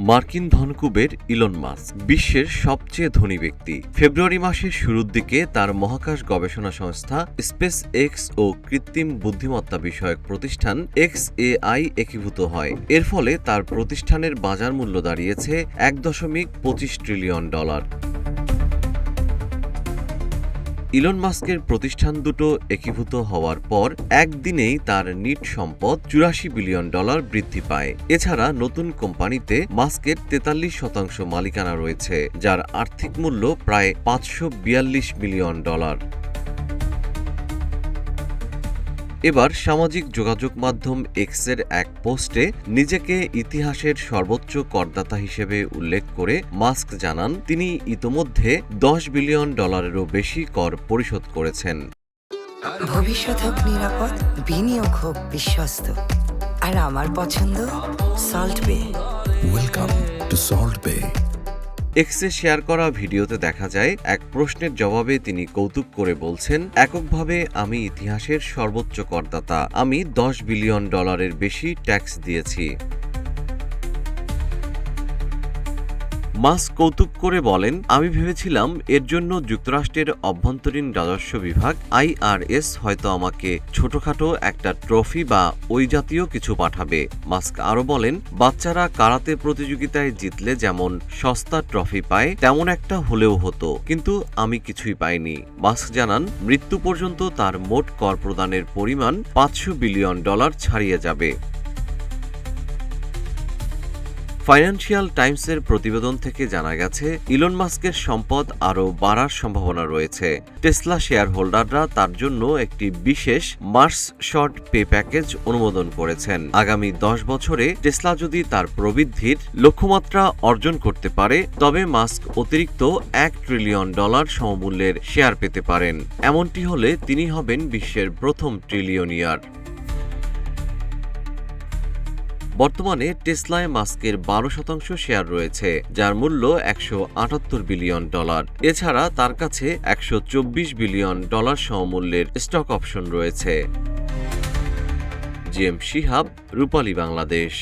মার্কিন ধনকুবের Elon Musk বিশ্বের সবচেয়ে ধনী ব্যক্তি। ফেব্রুয়ারি মাসের শুরুর দিকে তার মহাকাশ গবেষণা সংস্থা স্পেস এক্স ও কৃত্রিম বুদ্ধিমত্তা বিষয়ক প্রতিষ্ঠান XAI একীভূত হয়। এর ফলে তার প্রতিষ্ঠানের বাজার মূল্য দাঁড়িয়েছে $1.25 ট্রিলিয়ন। ইলন মাস্কের প্রতিষ্ঠান দুটো একীভূত হওয়ার পর একদিনেই তার নিট সম্পদ $84 বিলিয়ন বৃদ্ধি পায়। এছাড়া নতুন কোম্পানিতে মাস্কের 43% মালিকানা রয়েছে, যার আর্থিক মূল্য প্রায় $542 মিলিয়ন। এবার সামাজিক যোগাযোগ মাধ্যম এক্সের এক পোস্টে নিজেকে ইতিহাসের সর্বোচ্চ করদাতা হিসেবে উল্লেখ করে মাস্ক জানান তিনি ইতোমধ্যে $10 বিলিয়ন বেশি কর পরিশোধ করেছেন। ভবিষ্যৎ হোক নিরাপদ, বিনিয়োগ হোক বিশ্বস্ত, আর আমার পছন্দ সল্ট বে। ওয়েলকাম টু সল্ট বে। এক্সে শেয়ার করা ভিডিওতে দেখা যায় এক প্রশ্নের জবাবে তিনি কৌতুক করে বলছেন, এককভাবে আমি ইতিহাসের সর্বোচ্চ করদাতা, আমি $10 বিলিয়ন বেশি ট্যাক্স দিয়েছি। মাস্ক কৌতুক করে বলেন, আমি ভেবেছিলাম এর জন্য যুক্তরাষ্ট্রের অভ্যন্তরীণ রাজস্ব বিভাগ IRS হয়তো আমাকে ছোটখাটো একটা ট্রফি বা ওই জাতীয় কিছু পাঠাবে। মাস্ক আরও বলেন, বাচ্চারা কারাতে প্রতিযোগিতায় জিতলে যেমন সস্তা ট্রফি পায় তেমন একটা হলেও হতো, কিন্তু আমি কিছুই পাইনি। মাস্ক জানান মৃত্যু পর্যন্ত তার মোট কর প্রদানের পরিমাণ $500 বিলিয়ন ছাড়িয়ে যাবে। ফাইন্যান্সিয়াল টাইমসের প্রতিবেদন থেকে জানা গেছে ইলন মাস্কের সম্পদ আরও বাড়ার সম্ভাবনা রয়েছে। টেসলা শেয়ার হোল্ডাররা তার জন্য একটি বিশেষ মার্স শর্ট পে প্যাকেজ অনুমোদন করেছেন। আগামী 10 বছরে টেসলা যদি তার প্রবৃদ্ধির লক্ষ্যমাত্রা অর্জন করতে পারে তবে মাস্ক অতিরিক্ত $1 ট্রিলিয়ন সমমূল্যের শেয়ার পেতে পারেন। এমনটি হলে তিনি হবেন বিশ্বের প্রথম ট্রিলিয়নিয়ার। বর্তমানে টেসলায় মাস্কের 12% শেয়ার রয়েছে, যার মূল্য $178 বিলিয়ন। এছাড়া তার কাছে $124 বিলিয়ন সমমূল্যের স্টক অপশন রয়েছে। জিএম শিহাব, রূপালী বাংলাদেশ।